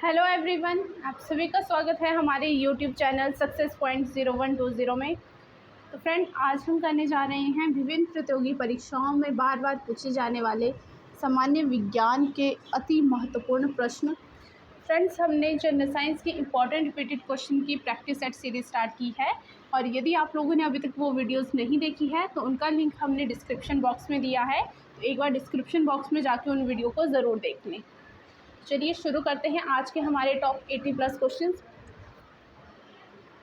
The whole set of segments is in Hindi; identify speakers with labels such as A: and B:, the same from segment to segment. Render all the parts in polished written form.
A: हेलो एवरीवन, आप सभी का स्वागत है हमारे यूट्यूब चैनल सक्सेस पॉइंट 0120 में। तो फ्रेंड, आज हम करने जा रहे हैं विभिन्न प्रतियोगी परीक्षाओं में बार बार पूछे जाने वाले सामान्य विज्ञान के अति महत्वपूर्ण प्रश्न। फ्रेंड्स, हमने जनरल साइंस के इम्पॉर्टेंट रिपीटेड क्वेश्चन की प्रैक्टिस सेट सीरीज स्टार्ट की है और यदि आप लोगों ने अभी तक वो वीडियोस नहीं देखी है तो उनका लिंक हमने डिस्क्रिप्शन बॉक्स में दिया है, तो एक बार डिस्क्रिप्शन बॉक्स में जाके उन वीडियो को ज़रूर देख लें। चलिए शुरू करते हैं आज के हमारे टॉप 80+ क्वेश्चंस।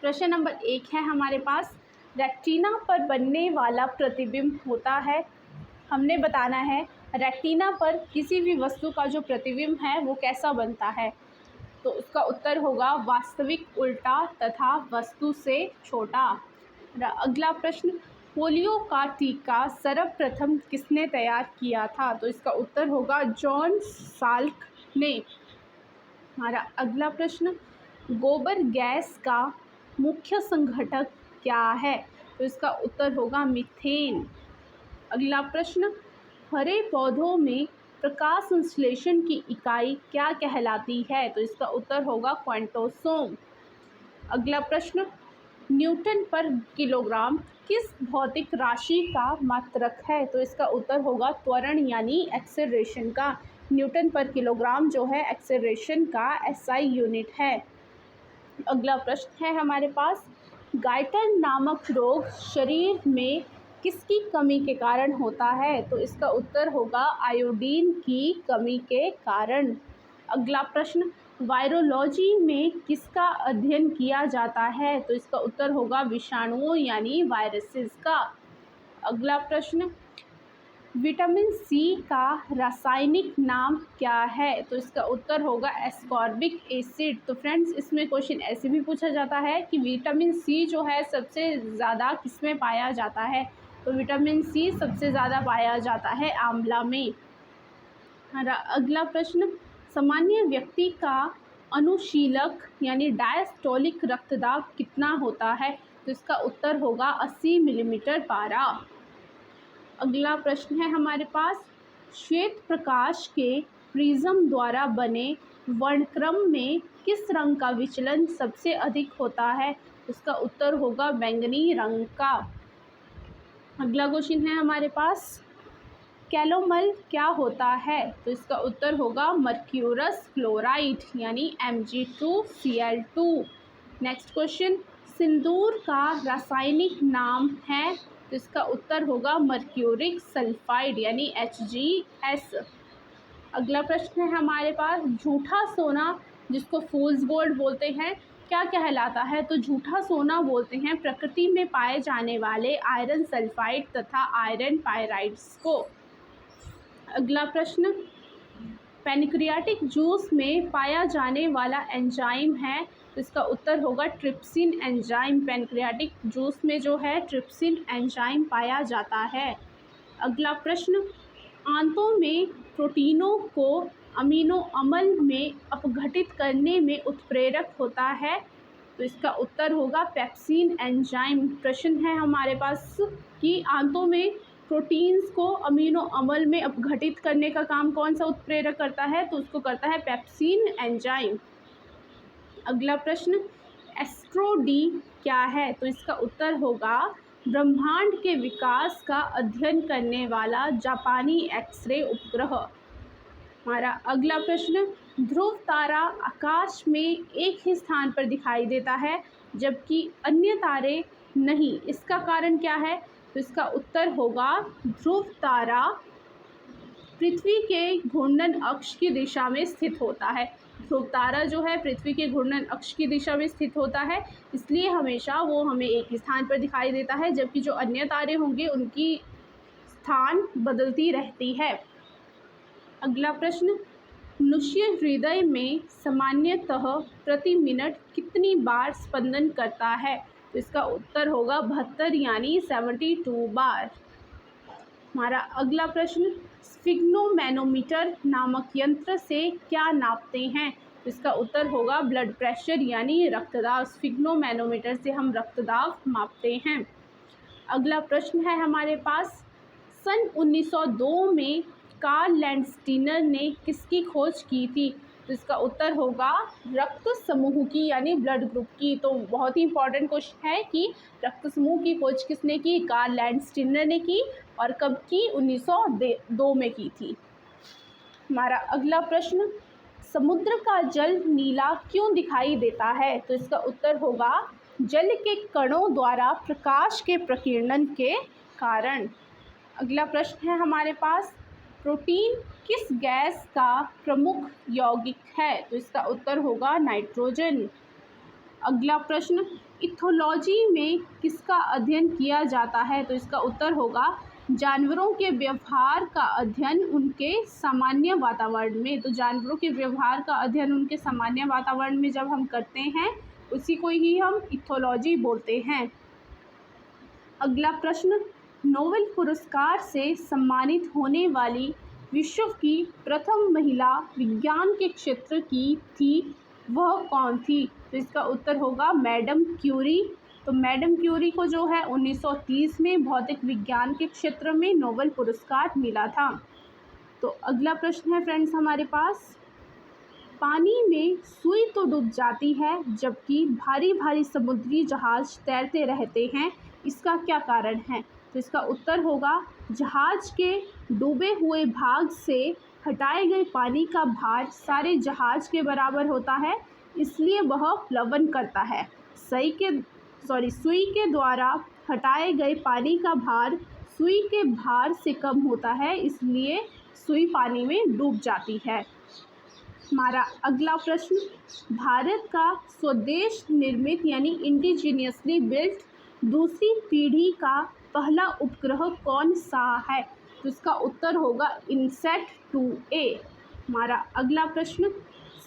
A: प्रश्न नंबर 1 है हमारे पास, रेटिना पर बनने वाला प्रतिबिंब होता है। हमने बताना है रेटिना पर किसी भी वस्तु का जो प्रतिबिंब है वो कैसा बनता है। तो उसका उत्तर होगा वास्तविक, उल्टा तथा वस्तु से छोटा। अगला प्रश्न, पोलियो का टीका सर्वप्रथम किसने तैयार किया था। तो इसका उत्तर होगा जॉन साल्क ने। हमारा अगला प्रश्न, गोबर गैस का मुख्य संघटक क्या है। तो इसका उत्तर होगा मीथेन। अगला प्रश्न, हरे पौधों में प्रकाश संश्लेषण की इकाई क्या कहलाती है। तो इसका उत्तर होगा क्वांटोसोम। अगला प्रश्न, न्यूटन पर किलोग्राम किस भौतिक राशि का मात्रक है। तो इसका उत्तर होगा त्वरण यानी एक्सेलरेशन का। न्यूटन पर किलोग्राम जो है एक्सेलरेशन का एसआई यूनिट है। अगला प्रश्न है हमारे पास, गाइटर नामक रोग शरीर में किसकी कमी के कारण होता है। तो इसका उत्तर होगा आयोडीन की कमी के कारण। अगला प्रश्न, वायरोलॉजी में किसका अध्ययन किया जाता है। तो इसका उत्तर होगा विषाणुओं यानी वायरसेस का। अगला प्रश्न, विटामिन सी का रासायनिक नाम क्या है। तो इसका उत्तर होगा एस्कॉर्बिक एसिड। तो फ्रेंड्स, इसमें क्वेश्चन ऐसे भी पूछा जाता है कि विटामिन सी जो है सबसे ज़्यादा किस में पाया जाता है। तो विटामिन सी सबसे ज़्यादा पाया जाता है आंवला में। अगला प्रश्न, सामान्य व्यक्ति का अनुशीलक यानी डायस्टोलिक रक्तदाब कितना होता है। तो इसका उत्तर होगा 80 मिलीमीटर पारा। अगला प्रश्न है हमारे पास, श्वेत प्रकाश के प्रिज्म द्वारा बने वर्णक्रम में किस रंग का विचलन सबसे अधिक होता है। उसका उत्तर होगा बैंगनी रंग का। अगला क्वेश्चन है हमारे पास, कैलोमल क्या होता है। तो इसका उत्तर होगा मर्क्यूरस क्लोराइड यानी Mg2Cl2। नेक्स्ट क्वेश्चन, सिंदूर का रासायनिक नाम है। तो इसका उत्तर होगा मर्क्यूरिक सल्फाइड यानी HgS। अगला प्रश्न है हमारे पास, झूठा सोना जिसको फूल्स गोल्ड बोलते हैं क्या कहलाता है। तो झूठा सोना बोलते हैं प्रकृति में पाए जाने वाले आयरन सल्फाइड तथा आयरन पायराइड्स को। अगला प्रश्न, पैनक्रियाटिक जूस में पाया जाने वाला एंजाइम है। तो इसका उत्तर होगा ट्रिप्सिन एंजाइम। पैनक्रियाटिक जूस में जो है ट्रिप्सिन एंजाइम पाया जाता है। अगला प्रश्न, आंतों में प्रोटीनों को अमीनो अम्ल में अपघटित करने में उत्प्रेरक होता है। तो इसका उत्तर होगा पेप्सिन एंजाइम। प्रश्न है हमारे पास कि आंतों में प्रोटीन्स को अमीनो अम्ल में अपघटित करने का काम कौन सा उत्प्रेरक करता है। तो उसको करता है पेप्सिन एंजाइम। अगला प्रश्न, एस्ट्रो-डी क्या है। तो इसका उत्तर होगा ब्रह्मांड के विकास का अध्ययन करने वाला जापानी एक्सरे उपग्रह। हमारा अगला प्रश्न, ध्रुव तारा आकाश में एक ही स्थान पर दिखाई देता है जबकि अन्य तारे नहीं, इसका कारण क्या है। तो इसका उत्तर होगा ध्रुव तारा पृथ्वी के घूर्णन अक्ष की दिशा में स्थित होता है। ध्रुव तारा जो है पृथ्वी के घूर्णन अक्ष की दिशा में स्थित होता है, इसलिए हमेशा वो हमें एक ही स्थान पर दिखाई देता है, जबकि जो अन्य तारे होंगे उनकी स्थान बदलती रहती है। अगला प्रश्न, मनुष्य हृदय में सामान्यतः प्रति मिनट कितनी बार स्पंदन करता है। तो इसका उत्तर होगा 72 यानी 72 बार। हमारा अगला प्रश्न, स्फिग्नोमैनोमीटर नामक यंत्र से क्या नापते हैं। तो इसका उत्तर होगा ब्लड प्रेशर यानी रक्तदाब। स्फिग्नोमैनोमीटर से हम रक्तदाब मापते हैं। अगला प्रश्न है हमारे पास, सन 1902 में कार्ल लैंडस्टीनर ने किसकी खोज की थी। तो इसका उत्तर होगा रक्त समूह की यानी ब्लड ग्रुप की। तो बहुत ही इंपॉर्टेंट क्वेश्चन है कि रक्त समूह की खोज किसने की? कार्ल लैंडस्टीनर ने की। और कब की? 1902 में की थी। हमारा अगला प्रश्न, समुद्र का जल नीला क्यों दिखाई देता है? तो इसका उत्तर होगा जल के कणों द्वारा प्रकाश के प्रकीर्णन के कारण। अगला प्रश्न है हमारे पास, प्रोटीन किस गैस का प्रमुख यौगिक है? तो इसका उत्तर होगा नाइट्रोजन। अगला प्रश्न, इथोलॉजी में किसका अध्ययन किया जाता है? तो इसका उत्तर होगा जानवरों के व्यवहार का अध्ययन उनके सामान्य वातावरण में। तो जानवरों के व्यवहार का अध्ययन उनके सामान्य वातावरण में जब हम करते हैं उसी को ही हम इथोलॉजी बोलते हैं। अगला प्रश्न, नोबेल पुरस्कार से सम्मानित होने वाली विश्व की प्रथम महिला विज्ञान के क्षेत्र की थी, वह कौन थी? तो इसका उत्तर होगा मैडम क्यूरी। तो मैडम क्यूरी को जो है 1930 में भौतिक विज्ञान के क्षेत्र में नोबेल पुरस्कार मिला था। तो अगला प्रश्न है फ्रेंड्स हमारे पास, पानी में सुई तो डूब जाती है जबकि भारी भारी समुद्री जहाज तैरते रहते हैं, इसका क्या कारण है? तो इसका उत्तर होगा जहाज के डूबे हुए भाग से हटाए गए पानी का भार सारे जहाज के बराबर होता है, इसलिए वह प्लवन करता है। सुई के द्वारा हटाए गए पानी का भार सुई के भार से कम होता है, इसलिए सुई पानी में डूब जाती है। हमारा अगला प्रश्न, भारत का स्वदेश निर्मित यानी इंडिजीनियसली बिल्ट दूसरी पीढ़ी का पहला उपग्रह कौन सा है? तो इसका उत्तर होगा इनसैट 2A। हमारा अगला प्रश्न,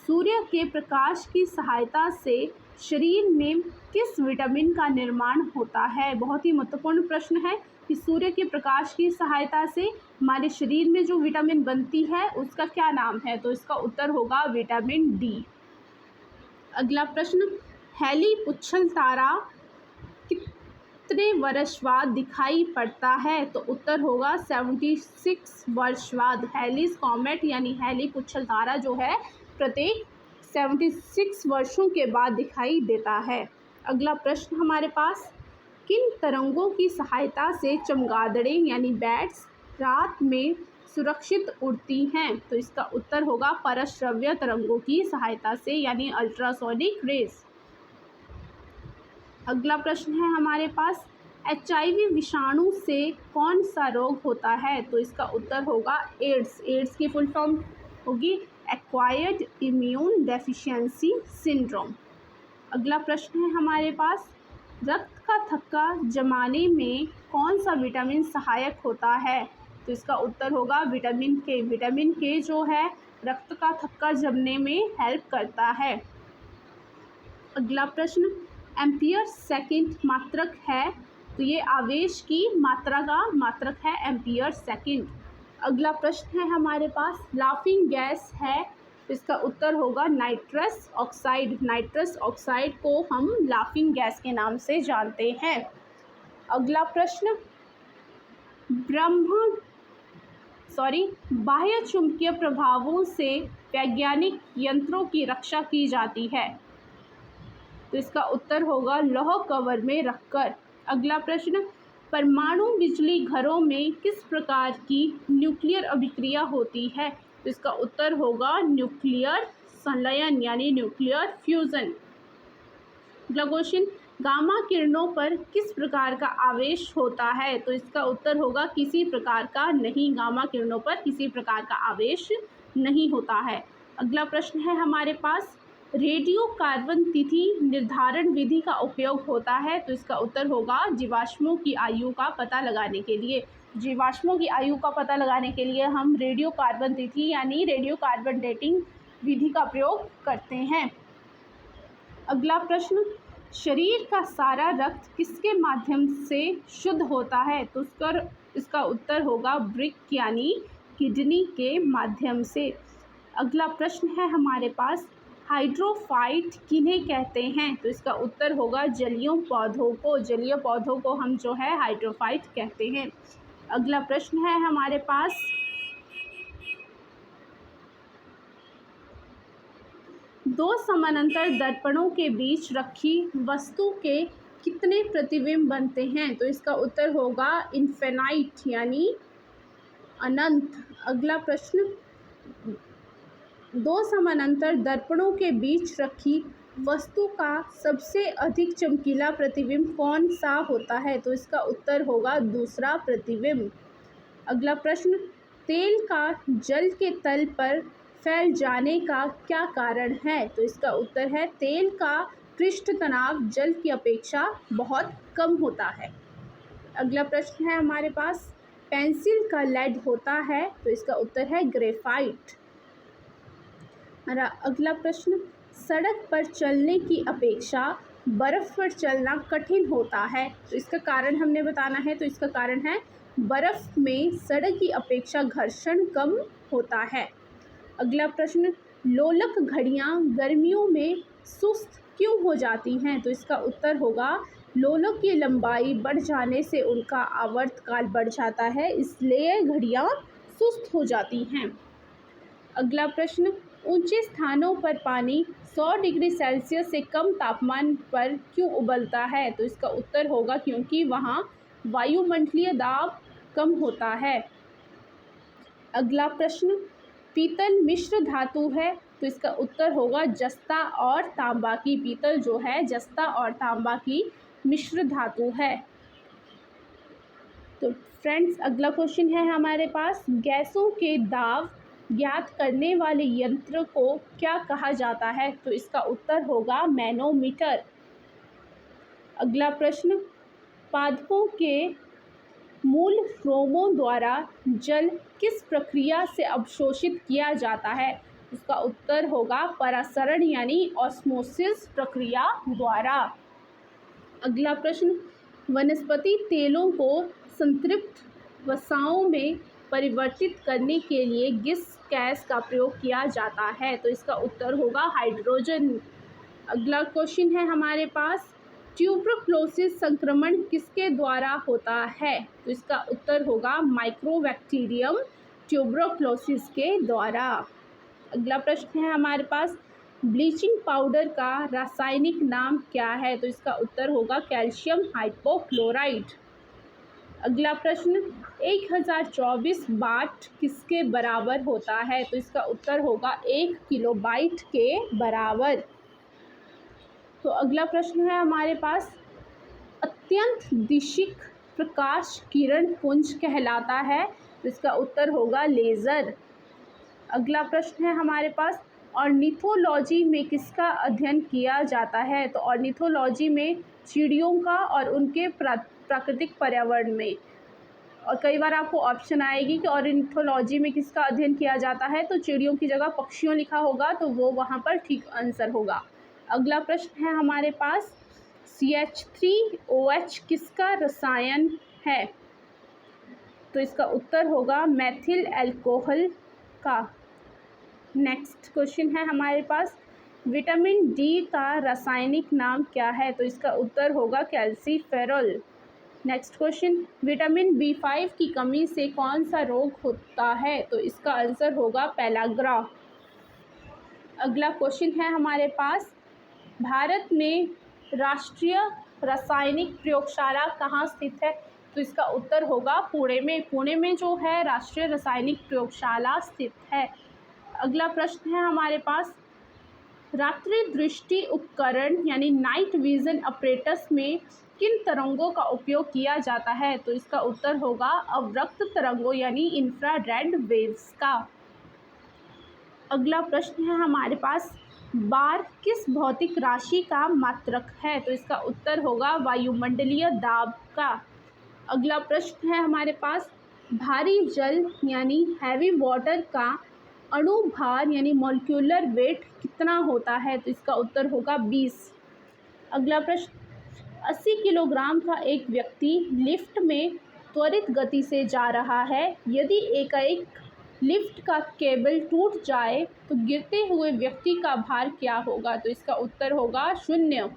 A: सूर्य के प्रकाश की सहायता से शरीर में किस विटामिन का निर्माण होता है? बहुत ही महत्वपूर्ण प्रश्न है कि सूर्य के प्रकाश की सहायता से हमारे शरीर में जो विटामिन बनती है उसका क्या नाम है? तो इसका उत्तर होगा विटामिन डी। अगला प्रश्न, हैली पुच्छल तारा कितने वर्ष बाद दिखाई पड़ता है? तो उत्तर होगा 76 वर्ष बाद। हैलीज कॉमेट यानी हैली पुच्छल तारा जो है प्रत्येक 76 वर्षों के बाद दिखाई देता है। अगला प्रश्न हमारे पास, किन तरंगों की सहायता से चमगादड़ें यानी बैट्स रात में सुरक्षित उड़ती हैं? तो इसका उत्तर होगा परश्रव्य तरंगों की सहायता से यानी अल्ट्रासोनिक रेज। अगला प्रश्न है हमारे पास, HIV विषाणु से कौन सा रोग होता है? तो इसका उत्तर होगा एड्स। एड्स की फुल फॉर्म होगी एक्वायर्ड इम्यून डेफिशिएंसी सिंड्रोम। अगला प्रश्न है हमारे पास, रक्त का थक्का जमाने में कौन सा विटामिन सहायक होता है? तो इसका उत्तर होगा विटामिन के। विटामिन के जो है रक्त का थक्का जमने में हेल्प करता है। अगला प्रश्न, एम्पियर सेकंड मात्रक है? तो ये आवेश की मात्रा का मात्रक है एम्पियर सेकंड। अगला प्रश्न है हमारे पास, लाफिंग गैस है? तो इसका उत्तर होगा नाइट्रस ऑक्साइड। नाइट्रस ऑक्साइड को हम लाफिंग गैस के नाम से जानते हैं। अगला प्रश्न, बाह्य चुंबकीय प्रभावों से वैज्ञानिक यंत्रों की रक्षा की जाती है? तो इसका उत्तर होगा लौह कवर में रखकर। अगला प्रश्न, परमाणु बिजली घरों में किस प्रकार की न्यूक्लियर अभिक्रिया होती है? तो इसका उत्तर होगा न्यूक्लियर संलयन यानी न्यूक्लियर फ्यूजन। अगला क्वेश्चन, गामा किरणों पर किस प्रकार का आवेश होता है? तो इसका उत्तर होगा किसी प्रकार का नहीं। गामा किरणों पर किसी प्रकार का आवेश नहीं होता है। अगला प्रश्न है हमारे पास, रेडियो कार्बन तिथि निर्धारण विधि का उपयोग होता है? तो इसका उत्तर होगा जीवाश्मों की आयु का पता लगाने के लिए। जीवाश्मों की आयु का पता लगाने के लिए हम रेडियो कार्बन तिथि यानी रेडियो कार्बन डेटिंग विधि का प्रयोग करते हैं। अगला प्रश्न, शरीर का सारा रक्त किसके माध्यम से शुद्ध होता है? तो इसका उत्तर होगा वृक्क यानी किडनी के माध्यम से। अगला प्रश्न है हमारे पास, हाइड्रोफाइट किन्हें कहते हैं? तो इसका उत्तर होगा जलीय पौधों को। जलीय पौधों को हम जो है हाइड्रोफाइट कहते हैं। अगला प्रश्न है हमारे पास, दो समानांतर दर्पणों के बीच रखी वस्तु के कितने प्रतिबिंब बनते हैं? तो इसका उत्तर होगा इन्फिनाइट यानी अनंत। अगला प्रश्न, दो समानांतर दर्पणों के बीच रखी वस्तु का सबसे अधिक चमकीला प्रतिबिंब कौन सा होता है? तो इसका उत्तर होगा दूसरा प्रतिबिंब। अगला प्रश्न, तेल का जल के तल पर फैल जाने का क्या कारण है? तो इसका उत्तर है तेल का पृष्ठ तनाव जल की अपेक्षा बहुत कम होता है। अगला प्रश्न है हमारे पास, पेंसिल का लेड होता है? तो इसका उत्तर है ग्रेफाइट। अगला प्रश्न, सड़क पर चलने की अपेक्षा बर्फ़ पर चलना कठिन होता है, तो इसका कारण हमने बताना है। तो इसका कारण है बर्फ़ में सड़क की अपेक्षा घर्षण कम होता है। अगला प्रश्न, लोलक घड़ियाँ गर्मियों में सुस्त क्यों हो जाती हैं? तो इसका उत्तर होगा लोलक की लंबाई बढ़ जाने से उनका आवर्तकाल बढ़ जाता है, इसलिए घड़ियाँ सुस्त हो जाती हैं। अगला प्रश्न, ऊंचे स्थानों पर पानी 100 डिग्री सेल्सियस से कम तापमान पर क्यों उबलता है? तो इसका उत्तर होगा क्योंकि वहाँ वायुमंडलीय दाब कम होता है। अगला प्रश्न, पीतल मिश्र धातु है? तो इसका उत्तर होगा जस्ता और तांबा की। पीतल जो है जस्ता और तांबा की मिश्र धातु है। तो फ्रेंड्स, अगला क्वेश्चन है हमारे पास, गैसों के दाब ज्ञात करने वाले यंत्र को क्या कहा जाता है? तो इसका उत्तर होगा मैनोमीटर। अगला प्रश्न, पादपों के मूल रोमों द्वारा जल किस प्रक्रिया से अवशोषित किया जाता है? इसका उत्तर होगा परासरण यानी ऑस्मोसिस प्रक्रिया द्वारा। अगला प्रश्न, वनस्पति तेलों को संतृप्त वसाओं में परिवर्तित करने के लिए किस गैस का प्रयोग किया जाता है? तो इसका उत्तर होगा हाइड्रोजन। अगला क्वेश्चन है हमारे पास, ट्यूबरक्लोसिस संक्रमण किसके द्वारा होता है? तो इसका उत्तर होगा माइक्रोबैक्टीरियम ट्यूबरक्लोसिस के द्वारा। अगला प्रश्न है हमारे पास, ब्लीचिंग पाउडर का रासायनिक नाम क्या है? तो इसका उत्तर होगा कैल्शियम हाइपोक्लोराइड। अगला प्रश्न, 1024 वाट किसके बराबर होता है? तो इसका उत्तर होगा 1 किलोबाइट के बराबर। तो अगला प्रश्न है हमारे पास, अत्यंत दिशिक प्रकाश किरण पुंज कहलाता है? तो इसका उत्तर होगा लेज़र। अगला प्रश्न है हमारे पास, ऑर्निथोलॉजी में किसका अध्ययन किया जाता है? तो ऑर्निथोलॉजी में चिड़ियों का और उनके प्राकृतिक पर्यावरण में। और कई बार आपको ऑप्शन आएगी कि ऑर्निथोलॉजी में किसका अध्ययन किया जाता है, तो चिड़ियों की जगह पक्षियों लिखा होगा, तो वो वहाँ पर ठीक आंसर होगा। अगला प्रश्न है हमारे पास, CH3OH किसका रसायन है? तो इसका उत्तर होगा मेथिल अल्कोहल का। नेक्स्ट क्वेश्चन है हमारे पास, विटामिन डी का रासायनिक नाम क्या है? तो इसका उत्तर होगा calciferol. Next question, vitamin B5 की कमी से कौन सा रोग होता है? तो इसका आंसर होगा पेलाग्रा। अगला क्वेश्चन है हमारे पास, भारत में राष्ट्रीय रासायनिक प्रयोगशाला कहाँ स्थित है? तो इसका उत्तर होगा पुणे में। पुणे में जो है राष्ट्रीय रासायनिक प्रयोगशाला स्थित है। अगला प्रश्न है हमारे पास, रात्रि दृष्टि उपकरण यानी नाइट विजन अपरेटस में किन तरंगों का उपयोग किया जाता है? तो इसका उत्तर होगा अवरक्त तरंगों यानी इंफ्रारेड वेव्स का। अगला प्रश्न है हमारे पास, बार किस भौतिक राशि का मात्रक है? तो इसका उत्तर होगा वायुमंडलीय दाब का। अगला प्रश्न है हमारे पास, भारी जल यानी हैवी वाटर का अणुभार यानी मॉलिक्यूलर वेट कितना होता है? तो इसका उत्तर होगा 20। अगला प्रश्न, 80 किलोग्राम का एक व्यक्ति लिफ्ट में त्वरित गति से जा रहा है, यदि एकाएक लिफ्ट का केबल टूट जाए तो गिरते हुए व्यक्ति का भार क्या होगा? तो इसका उत्तर होगा 0।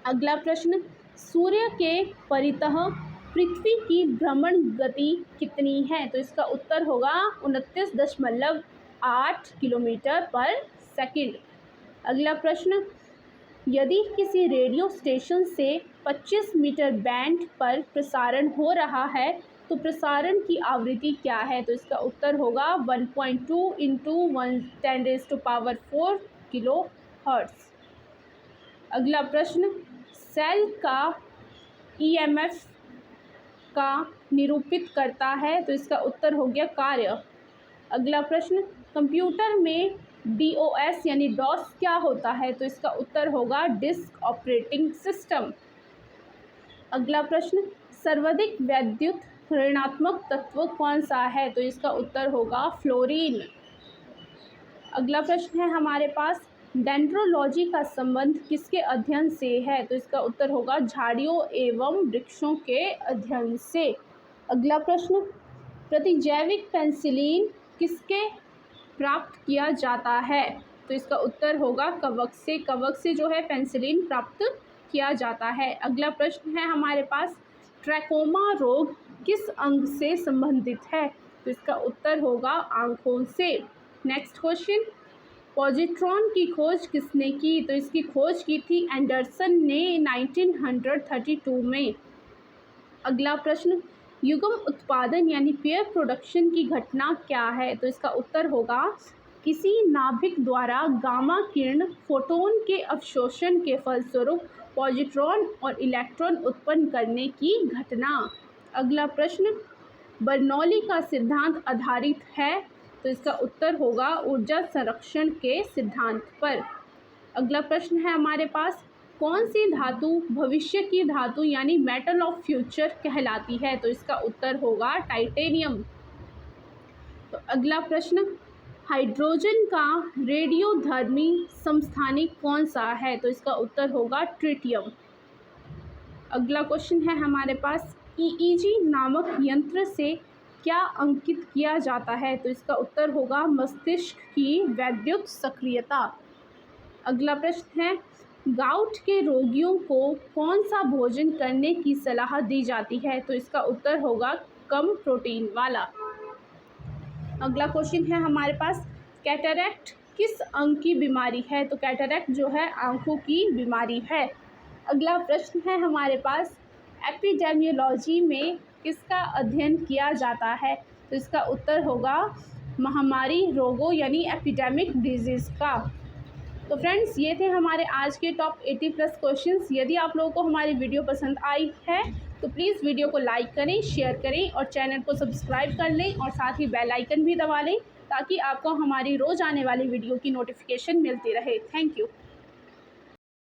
A: अगला प्रश्न, सूर्य के परितः पृथ्वी की भ्रमण गति कितनी है? तो इसका उत्तर होगा 29.8 किलोमीटर पर सेकंड। अगला प्रश्न, यदि किसी रेडियो स्टेशन से 25 मीटर बैंड पर प्रसारण हो रहा है तो प्रसारण की आवृत्ति क्या है? तो इसका उत्तर होगा 1.2 इंटू 10⁴ किलो हर्ट्ज़। अगला प्रश्न, सेल का ईएमएफ का निरूपित करता है? तो इसका उत्तर हो गया कार्य। अगला प्रश्न, कंप्यूटर में डीओएस यानी डॉस क्या होता है? तो इसका उत्तर होगा डिस्क ऑपरेटिंग सिस्टम। अगला प्रश्न, सर्वाधिक वैद्युत ऋणात्मक तत्व कौन सा है? तो इसका उत्तर होगा फ्लोरीन। अगला प्रश्न है हमारे पास, डेंड्रोलॉजी का संबंध किसके अध्ययन से है? तो इसका उत्तर होगा झाड़ियों एवं वृक्षों के अध्ययन से। अगला प्रश्न, प्रतिजैविक पेनिसिलिन किसके प्राप्त किया जाता है? तो इसका उत्तर होगा कवक से। कवक से जो है पेनिसिलिन प्राप्त किया जाता है। अगला प्रश्न है हमारे पास, ट्रैकोमा रोग किस अंग से संबंधित है? तो इसका उत्तर होगा आंखों से। नेक्स्ट क्वेश्चन, पॉजिट्रॉन की खोज किसने की? तो इसकी खोज की थी एंडरसन ने 1932 में। अगला प्रश्न, युग्म उत्पादन यानी पेयर प्रोडक्शन की घटना क्या है? तो इसका उत्तर होगा किसी नाभिक द्वारा गामा किरण फोटोन के अवशोषण के फलस्वरूप पॉजिट्रॉन और इलेक्ट्रॉन उत्पन्न करने की घटना। अगला प्रश्न, बर्नौली का सिद्धांत आधारित है? तो इसका उत्तर होगा ऊर्जा संरक्षण के सिद्धांत पर। अगला प्रश्न है हमारे पास, कौन सी धातु भविष्य की धातु यानी मेटल ऑफ फ्यूचर कहलाती है? तो इसका उत्तर होगा टाइटेनियम। तो अगला प्रश्न, हाइड्रोजन का रेडियोधर्मी समस्थानिक कौन सा है? तो इसका उत्तर होगा ट्रिटियम। अगला क्वेश्चन है हमारे पास, ईईजी नामक यंत्र से क्या अंकित किया जाता है? तो इसका उत्तर होगा मस्तिष्क की वैद्युत सक्रियता। अगला प्रश्न है, गाउट के रोगियों को कौन सा भोजन करने की सलाह दी जाती है? तो इसका उत्तर होगा कम प्रोटीन वाला। अगला क्वेश्चन है हमारे पास, कैटरैक्ट किस अंग की बीमारी है? तो कैटरैक्ट जो है आंखों की बीमारी है। अगला प्रश्न है हमारे पास, एपिडेमियोलॉजी में किसका अध्ययन किया जाता है? तो इसका उत्तर होगा महामारी रोगों यानी एपिडेमिक डिजीज़ का। तो फ्रेंड्स, ये थे हमारे आज के टॉप 80+ क्वेश्चंस। यदि आप लोगों को हमारी वीडियो पसंद आई है तो प्लीज़ वीडियो को लाइक करें, शेयर करें और चैनल को सब्सक्राइब कर लें और साथ ही बेल आइकन भी दबा लें ताकि आपको हमारी रोज़ आने वाली वीडियो की नोटिफिकेशन मिलती रहे। Thank you.